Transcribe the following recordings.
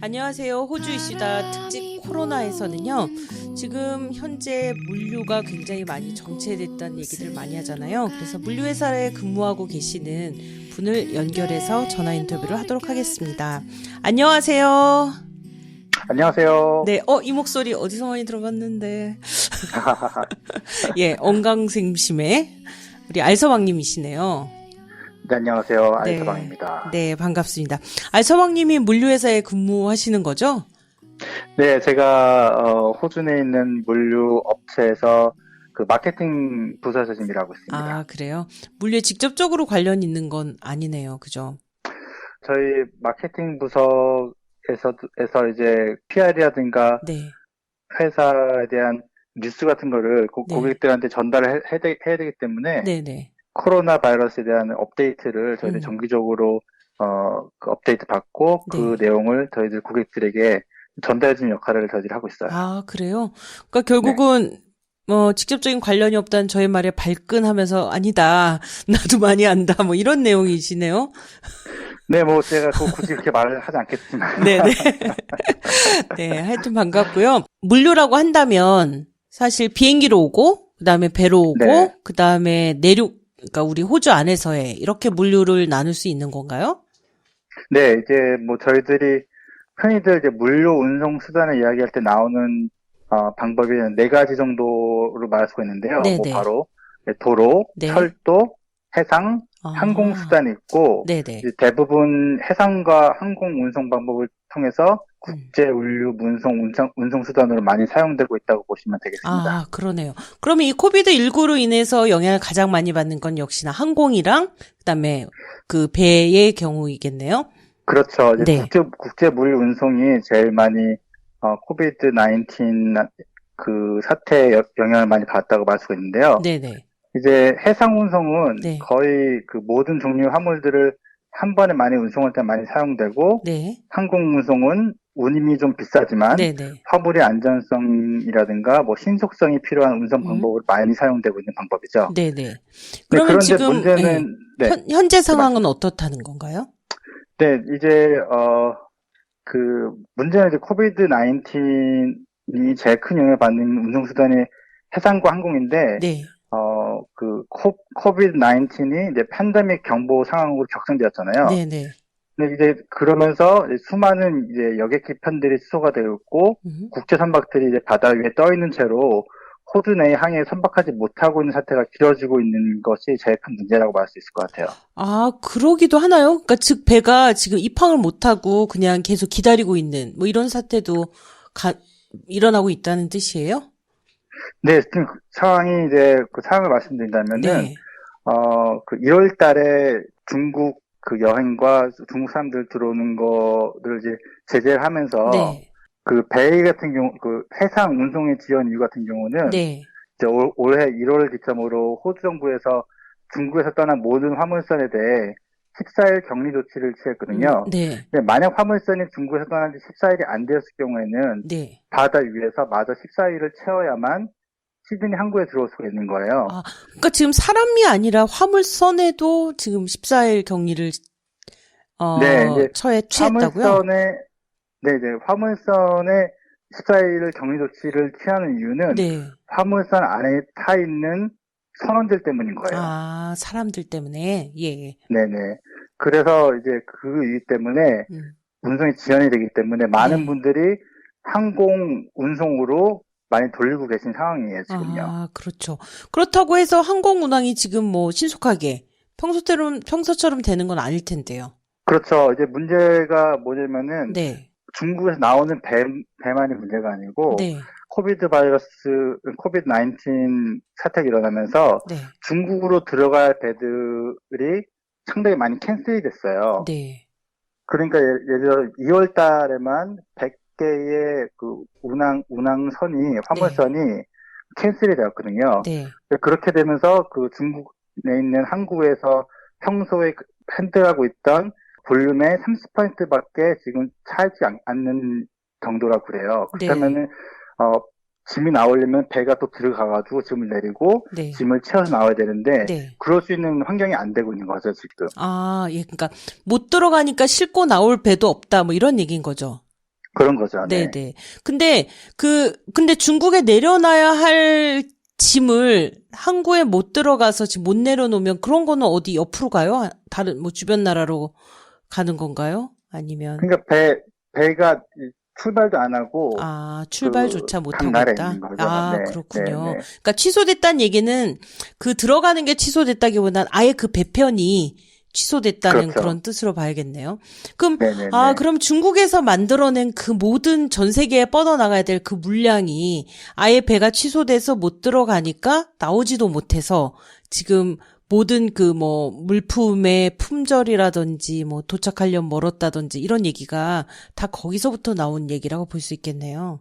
안녕하세요. 호주 이슈다 특집 코로나에서는요. 지금 현재 물류가 굉장히 많이 정체됐다는 얘기들 많이 하잖아요. 그래서 물류회사에 근무하고 계시는 분을 연결해서 전화 인터뷰를 하도록 하겠습니다. 안녕하세요. 안녕하세요. 네, 이 목소리 어디서 많이 들어봤는데. 예, 언강생심의 우리 알서방님이시네요. 네, 안녕하세요. 네. 알서방입니다. 네, 반갑습니다. 알서방님이 물류회사에 근무하시는 거죠? 네, 제가 호주 내에 있는 물류 업체에서 그 마케팅 부서에서 지금 일하고 있습니다. 아, 그래요? 물류에 직접적으로 관련 있는 건 아니네요. 그죠? 저희 마케팅 부서에서 이제 PR이라든가 네. 회사에 대한 뉴스 같은 거를 네. 고객들한테 전달을 해야 되기 때문에 네네. 코로나 바이러스에 대한 업데이트를 저희들 정기적으로 그 업데이트 받고 그 네. 내용을 저희들 고객들에게 전달해주는 역할을 저희들이 하고 있어요. 아, 그래요? 그러니까 결국은 직접적인 관련이 없다는 저의 말에 발끈하면서 아니다. 나도 많이 안다. 뭐 이런 내용이시네요. 네, 뭐 제가 굳이 그렇게 말을 하지 않겠지만. 네네. 네, 하여튼 반갑고요. 물류라고 한다면 사실 비행기로 오고 그다음에 배로 오고 네. 그다음에 그러니까 우리 호주 안에서의 이렇게 물류를 나눌 수 있는 건가요? 네, 이제 뭐 저희들이 흔히들 이제 물류 운송 수단을 이야기할 때 나오는 방법이 네 가지 정도로 말할 수가 있는데요. 뭐 네네. 바로 도로, 네. 철도, 해상, 항공 수단이 있고 네네. 이제 대부분 해상과 항공 운송 방법을 통해서 국제 물류 운송 수단으로 많이 사용되고 있다고 보시면 되겠습니다. 아, 그러네요. 그러면 이 코비드19로 인해서 영향을 가장 많이 받는 건 역시나 항공이랑 그다음에 그 배의 경우이겠네요. 그렇죠. 이제 네. 국제 물류 운송이 제일 많이 코비드 19 그 사태에 영향을 많이 받았다고 말 수가 있는데요. 네네. 이제 해상 운송은 네. 거의 그 모든 종류의 화물들을 한 번에 많이 운송할 때 많이 사용되고, 네. 항공 운송은 운임이 좀 비싸지만 네네. 화물의 안전성이라든가 뭐 신속성이 필요한 운송 방법으로 많이 사용되고 있는 방법이죠. 네네. 네, 그러면 그런데 지금 문제는 현재 상황은 어떻다는 건가요? 네, 이제 그 문제는 이제 코비드 19이 제일 큰 영향을 받는 운송 수단이 해상과 항공인데 네. 그 코비드 19이 이제 팬데믹 경보 상황으로 격상되었잖아요. 네네. 근데 이제 그러면서 이제 수많은 이제 여객기 편들이 수소가 되어 있고 국제 선박들이 이제 바다 위에 떠 있는 채로 호주 내 항해에 선박하지 못하고 있는 사태가 길어지고 있는 것이 제일 큰 문제라고 말할 수 있을 것 같아요. 아, 그러기도 하나요? 그러니까 즉 배가 지금 입항을 못하고 그냥 계속 기다리고 있는 뭐 이런 사태도 일어나고 있다는 뜻이에요? 네, 지금 상황이 이제 그 상황을 말씀드린다면은 네. 그 1월 달에 중국 그 여행과 중국 사람들 들어오는 거를 이제 제재를 하면서 네. 그 배 같은 경우 그 해상 운송의 지원 이유 같은 경우는 네. 이제 올해 1월을 기점으로 호주 정부에서 중국에서 떠난 모든 화물선에 대해 14일 격리 조치를 취했거든요. 네. 근데 만약 화물선이 중국에서 떠난 지 14일이 안 되었을 경우에는 네. 바다 위에서 마저 14일을 채워야만 시드니 항구에 들어올 수가 있는 거예요. 아, 그러니까 지금 사람이 아니라 화물선에도 지금 14일 격리를 네, 이제 취했다고요? 화물선에 14일을 격리 조치를 취하는 이유는 네. 화물선 안에 타 있는 선원들 때문인 거예요. 아, 사람들 때문에. 예. 네네. 그래서 이제 그 이유 때문에 운송이 지연이 되기 때문에 많은 네. 분들이 항공 운송으로 많이 돌리고 계신 상황이에요, 지금요. 아, 그렇죠. 그렇다고 해서 항공 운항이 지금 뭐 신속하게 평소처럼 되는 건 아닐 텐데요. 그렇죠. 이제 문제가 뭐냐면은 네. 중국에서 나오는 배만이 문제가 아니고 네. 코비드 19 사태가 일어나면서 네. 중국으로 들어갈 배들이 상당히 많이 캔슬이 됐어요. 네. 그러니까 예를 들어 2월 달에만 100개의 그 화물선이 캔슬이 되었거든요. 네. 그렇게 되면서 그 중국에 있는 항구에서 평소에 핸들하고 있던 볼륨의 30%밖에 지금 차지 않는 정도라고 그래요. 그렇다면은, 짐이 나오려면 배가 또 들어가가지고 짐을 내리고 네. 짐을 채워서 나와야 되는데, 네. 그럴 수 있는 환경이 안 되고 있는 거죠, 지금. 아, 예. 그러니까 못 들어가니까 싣고 나올 배도 없다. 뭐 이런 얘기인 거죠. 그런 거죠. 네. 네네. 근데 중국에 내려놔야 할 짐을 항구에 못 들어가서 지금 못 내려놓으면 그런 거는 어디 옆으로 가요? 다른, 뭐 주변 나라로 가는 건가요? 아니면, 그러니까 배가 출발도 안 하고 출발조차 못 하고 당나라에 있다? 있는 거죠. 네, 네, 그렇군요. 네. 그러니까 취소됐다는 얘기는 그 들어가는 게 취소됐다기보단 아예 그 배편이 취소됐다는 그렇죠. 그런 뜻으로 봐야겠네요. 그럼, 네, 네, 네. 그럼 중국에서 만들어낸 그 모든 전 세계에 뻗어나가야 될 그 물량이 아예 배가 취소돼서 못 들어가니까 나오지도 못해서 지금 모든 그 뭐 물품의 품절이라든지 뭐 도착하려면 멀었다든지 이런 얘기가 다 거기서부터 나온 얘기라고 볼 수 있겠네요.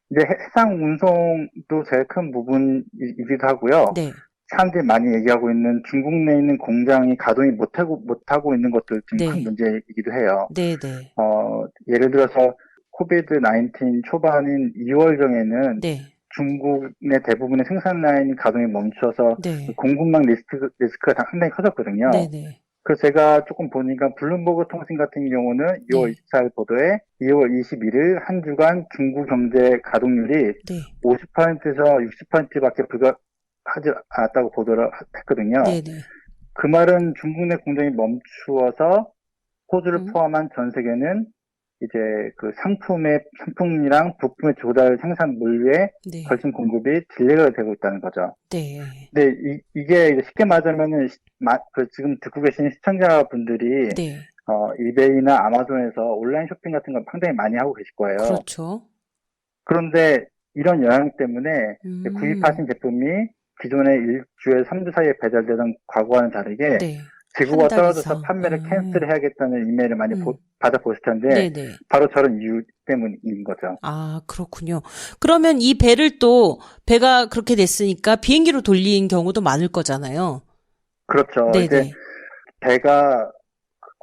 이제 해상 운송도 제일 큰 부분이기도 하고요. 네. 사람들이 많이 얘기하고 있는 중국 내에 있는 공장이 가동이 못하고 있는 것도 좀 네. 큰 문제이기도 해요. 네네. 예를 들어서 코비드-19 초반인 2월경에는 네. 중국 내 대부분의 생산 라인이 가동이 멈춰서 네. 공급망 리스크가 상당히 커졌거든요. 네네. 그래서 제가 조금 보니까 블룸버그 통신 같은 경우는 2월 네. 24일 보도에 2월 21일 한 주간 중국 경제 가동률이 네. 50%에서 60%밖에 불과하지 않았다고 보도를 했거든요. 네네. 그 말은 중국 내 공장이 멈추어서 호주를 음. 포함한 전 세계는 이제 그 상품이랑 부품의 조달 생산 물류에 네. 걸친 공급이 딜레이가 되고 있다는 거죠. 네. 근데 이게 이제 쉽게 말하면은 지금 듣고 계신 시청자분들이 네. 이베이나 아마존에서 온라인 쇼핑 같은 걸 상당히 많이 하고 계실 거예요. 그렇죠. 그런데 이런 영향 때문에 구입하신 제품이 기존의 1주에 3주 사이에 배달되던 과거와는 다르게 네. 재고가 한달 떨어져서 이상. 판매를 캔슬해야겠다는 이메일을 많이 음. 받아보실 텐데 네네. 바로 저런 이유 때문인 거죠. 그렇군요. 그러면 이 배가 그렇게 됐으니까 비행기로 돌린 경우도 많을 거잖아요. 그렇죠. 네네. 이제 배가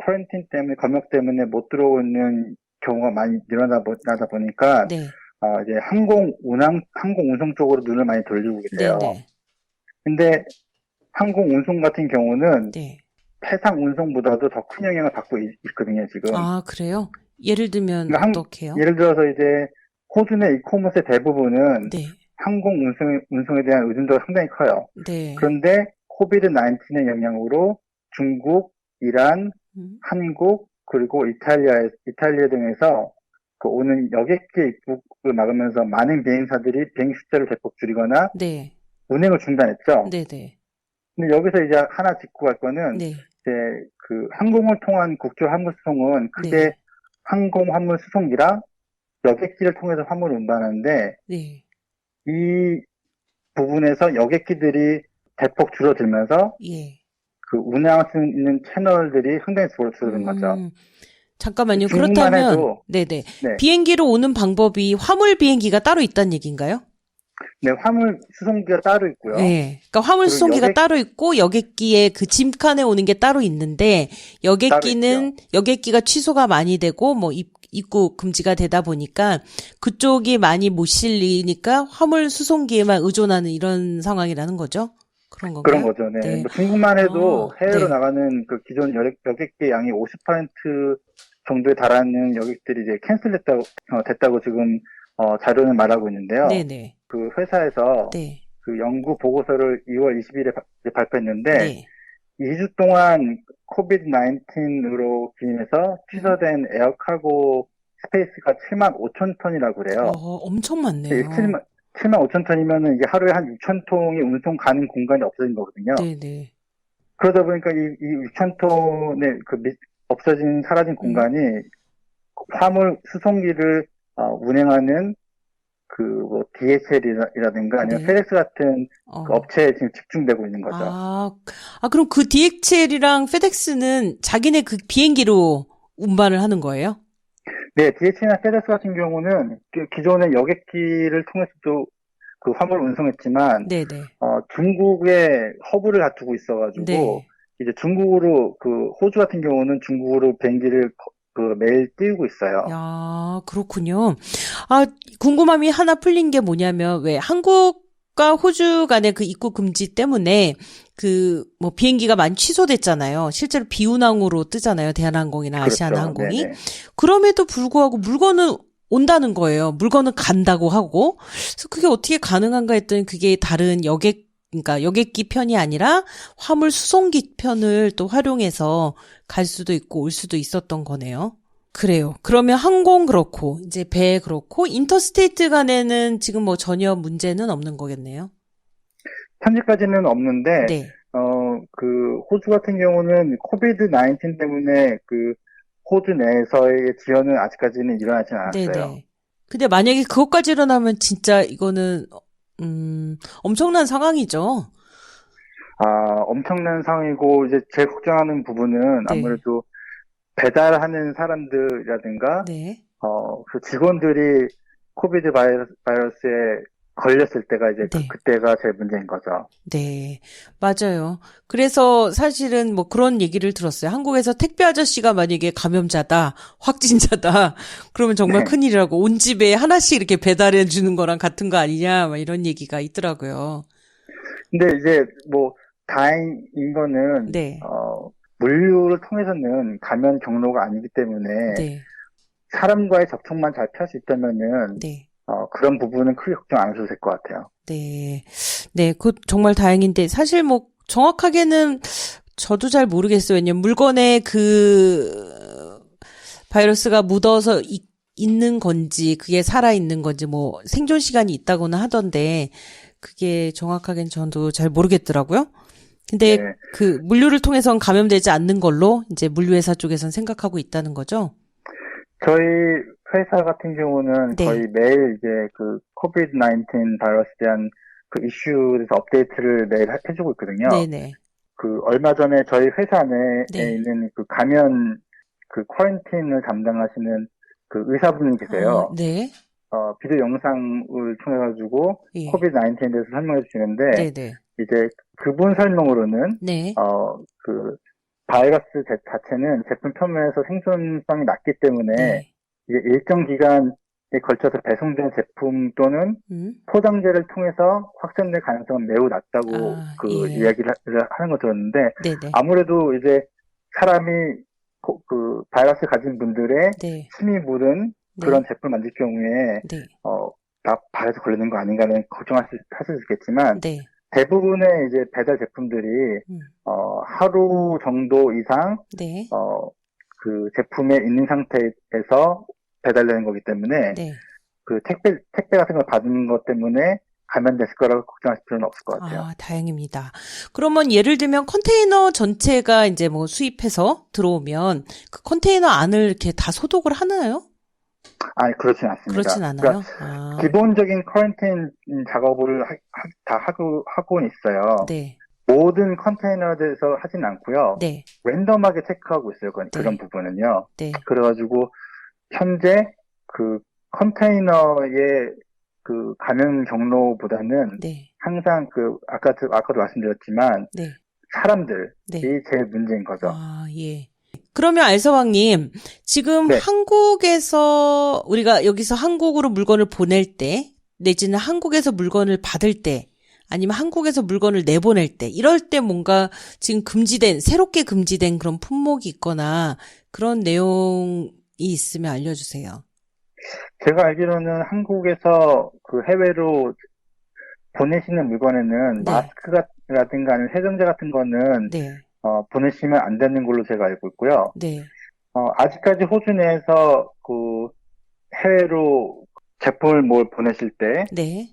쿼런틴 때문에 검역 때문에 못 들어오는 경우가 많이 늘어나다 보니까 네. 이제 항공 운송 쪽으로 눈을 많이 돌리고 계세요. 네네. 근데 항공 운송 같은 경우는 네. 해상 운송보다도 더 큰 영향을 받고 있거든요, 지금. 그래요? 예를 들면 그러니까 어떻게요? 예를 들어서 이제 호주 내 이코머스의 대부분은 네. 항공 운송에 대한 의존도가 상당히 커요. 네. 그런데 코비드-19의 영향으로 중국, 이란, 한국, 그리고 이탈리아 등에서 그 오는 여객기 입국을 막으면서 많은 비행사들이 비행 숫자를 대폭 줄이거나 네. 운행을 중단했죠. 네네. 근데 여기서 이제 하나 짚고 갈 거는 네. 이제 그 항공을 통한 국제 화물 수송은 크게 네. 항공 화물 수송기랑 여객기를 통해서 화물을 운반하는데 네. 이 부분에서 여객기들이 대폭 줄어들면서 예. 그 운항할 수 있는 채널들이 상당히 줄어든 거죠. 잠깐만요. 중국만 그렇다면, 해도 네네. 네. 비행기로 오는 방법이 화물 비행기가 따로 있다는 얘기인가요? 네, 화물 수송기가 따로 있고요. 네. 그러니까 화물 그리고 수송기가 따로 있고 여객기에 그 짐칸에 오는 게 따로 있는데 여객기가 취소가 많이 되고 뭐 입국 금지가 되다 보니까 그쪽이 많이 못 실리니까 화물 수송기에만 의존하는 이런 상황이라는 거죠. 그런 건가요? 그런 거죠. 네. 네. 뭐 중국만 해도 해외로 네. 나가는 그 기존 여객기 양이 50% 정도에 달하는 여객들이 이제 됐다고 지금 자료는 말하고 있는데요. 네네. 그 회사에서 네. 그 연구 보고서를 2월 20일에 발표했는데 네. 2주 동안 코비드-19으로 기인해서 취소된 에어카고 스페이스가 7만 5천 톤이라고 그래요. 엄청 많네요. 7만 5천 톤이면은 이게 하루에 한 6천 통이 운송 가는 공간이 없어진 거거든요. 네네. 그러다 보니까 이 6천 톤의 사라진 공간이 화물 수송기를 운행하는 뭐 DHL이라든가 아니면 네. 페덱스 같은 그 업체에 지금 집중되고 있는 거죠. 그럼 그 DHL이랑 페덱스는 자기네 그 비행기로 운반을 하는 거예요? 네, DHL이나 페덱스 같은 경우는 기존의 여객기를 통해서도 그 화물을 운송했지만, 네네. 중국에 허브를 다투고 있어가지고, 네. 이제 중국으로, 호주 같은 경우는 중국으로 비행기를 매일 띄우고 있어요. 그렇군요. 궁금함이 하나 풀린 게 뭐냐면, 왜 한국과 호주 간의 그 입국 금지 때문에 뭐 비행기가 많이 취소됐잖아요. 실제로 비운항으로 뜨잖아요. 대한항공이나 그렇죠. 아시아나항공이. 네네. 그럼에도 불구하고 물건은 온다는 거예요. 물건은 간다고 하고. 그래서 그게 어떻게 가능한가 했더니 그게 다른 그러니까 여객기 편이 아니라 화물 수송기 편을 또 활용해서 갈 수도 있고 올 수도 있었던 거네요. 그래요. 그러면 항공 그렇고, 이제 배 그렇고, 인터스테이트 간에는 지금 뭐 전혀 문제는 없는 거겠네요. 현재까지는 없는데, 네. 호주 같은 경우는 코비드 19 때문에 호주 내에서의 지연은 아직까지는 일어나진 않았어요. 네네. 근데 만약에 그것까지 일어나면 진짜 이거는, 엄청난 상황이죠. 엄청난 상황이고, 이제 제일 걱정하는 부분은 네. 아무래도 배달하는 사람들이라든가, 네. 그 직원들이 코비드 바이러스에 걸렸을 때가 이제 네. 그때가 제일 문제인 거죠. 네, 맞아요. 그래서 사실은 뭐 그런 얘기를 들었어요. 한국에서 택배 아저씨가 만약에 감염자다, 확진자다, 그러면 정말 네. 큰일이라고 온 집에 하나씩 이렇게 배달해 주는 거랑 같은 거 아니냐, 막 이런 얘기가 있더라고요. 근데 이제 뭐 다행인 거는 네, 물류를 통해서는 감염 경로가 아니기 때문에 네, 사람과의 접촉만 잘 피할 수 있다면은 네, 그런 부분은 크게 걱정 안 하셔도 될 것 같아요. 네, 네, 그거 정말 다행인데 사실 뭐 정확하게는 저도 잘 모르겠어요. 왜냐면 물건에 그 바이러스가 묻어서 있는 건지, 그게 살아있는 건지, 뭐, 생존 시간이 있다고는 하던데, 그게 정확하게는 저도 잘 모르겠더라고요. 근데 네. 그 물류를 통해서는 감염되지 않는 걸로 이제 물류회사 쪽에서는 생각하고 있다는 거죠? 저희 회사 같은 경우는 네. 거의 매일 이제 코비드 19 바이러스에 대한 이슈에 대해서 업데이트를 매일 해주고 있거든요. 네네. 얼마 전에 저희 회사 내에 네. 있는 감염 쿼런틴을 담당하시는 의사분이 계세요. 네. 비디오 영상을 통해 가지고 예. 코비드 19에 대해서 설명해 주시는데 네네. 이제 그분 설명으로는 네. 바이러스 자체는 제품 표면에서 생존성이 낮기 때문에 네. 이제 일정 기간에 걸쳐서 배송된 제품 또는 포장재를 통해서 확산될 가능성은 매우 낮다고 예. 이야기를 하는 거 들었는데 네네. 아무래도 이제 사람이 바이러스 가진 분들의 네. 침이 묻은 네. 그런 제품을 만들 경우에 네. 바이러스 걸리는 거 아닌가는 걱정하실 수 있겠지만 네. 대부분의 이제 배달 제품들이 하루 정도 이상 네. 제품에 있는 상태에서 배달되는 거기 때문에 네. 택배 같은 걸 받은 것 때문에 감염됐을 거라고 걱정하실 필요는 없을 것 같아요. 다행입니다. 그러면 예를 들면 컨테이너 전체가 이제 뭐 수입해서 들어오면 그 컨테이너 안을 이렇게 다 소독을 하나요? 아니, 그렇진 않습니다. 그렇진 않아요. 그러니까 기본적인 쿼런타인 작업을 다 하고는 있어요. 네. 모든 컨테이너에서 하진 않고요. 네. 랜덤하게 체크하고 있어요. 그런 네. 부분은요. 네. 그래가지고 현재 컨테이너의 감염 경로보다는 네. 항상 아까도 말씀드렸지만 네. 사람들이 네. 제일 문제인 거죠. 예. 그러면 알서왕님, 지금 네. 한국에서 우리가 여기서 한국으로 물건을 보낼 때, 내지는 한국에서 물건을 받을 때, 아니면 한국에서 물건을 내보낼 때, 이럴 때 뭔가 지금 새롭게 금지된 그런 품목이 있거나 그런 내용이 있으면 알려주세요. 제가 알기로는 한국에서 해외로 보내시는 물건에는 네. 마스크라든가 아니면 세정제 같은 거는 네. 보내시면 안 되는 걸로 제가 알고 있고요. 네. 아직까지 호주 내에서 해외로 제품을 보내실 때, 네.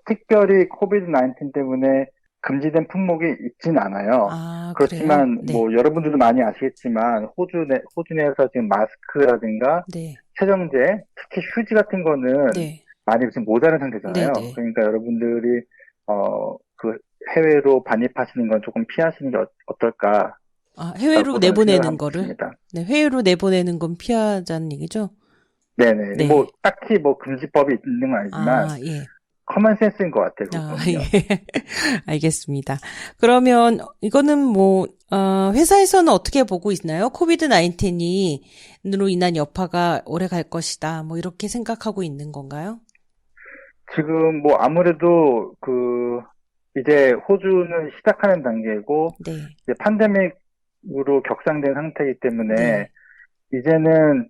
특별히 코비드 19 때문에 금지된 품목이 있진 않아요. 그렇지만 그래요? 네. 여러분들도 많이 아시겠지만 호주 내에서 지금 마스크라든가 네. 세정제, 특히 휴지 같은 거는 네. 많이 지금 모자란 상태잖아요. 네. 그러니까 여러분들이 해외로 반입하시는 건 조금 피하시는 게 어떨까? 해외로 내보내는 거를? 있습니다. 네, 해외로 내보내는 건 피하자는 얘기죠? 네네. 네. 딱히 금지법이 있는 건 아니지만, 예. 커먼 센스인 것 같아요. 예. 알겠습니다. 그러면 이거는 회사에서는 어떻게 보고 있나요? 코비드 19으로 인한 여파가 오래 갈 것이다. 이렇게 생각하고 있는 건가요? 지금 아무래도 이제 호주는 시작하는 단계고, 네. 이제 팬데믹으로 격상된 상태이기 때문에, 네. 이제는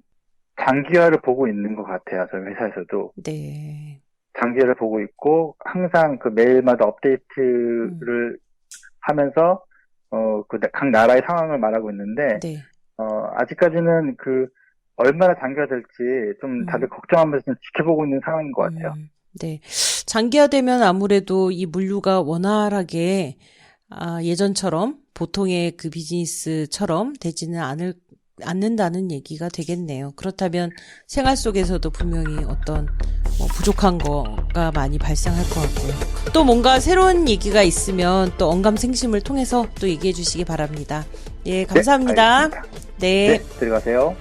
장기화를 보고 있는 것 같아요. 저희 회사에서도. 네. 장기화를 보고 있고, 항상 그 매일마다 업데이트를 하면서, 각 나라의 상황을 말하고 있는데, 네. 아직까지는 얼마나 장기화될지 좀 다들 걱정하면서 좀 지켜보고 있는 상황인 것 같아요. 네. 장기화되면 아무래도 이 물류가 원활하게, 예전처럼 보통의 그 비즈니스처럼 되지는 않는다는 얘기가 되겠네요. 그렇다면 생활 속에서도 분명히 어떤 부족한 거가 많이 발생할 것 같고요. 또 뭔가 새로운 얘기가 있으면 또 언감생심을 통해서 또 얘기해 주시기 바랍니다. 예, 감사합니다. 네, 알겠습니다. 네. 네, 들어가세요.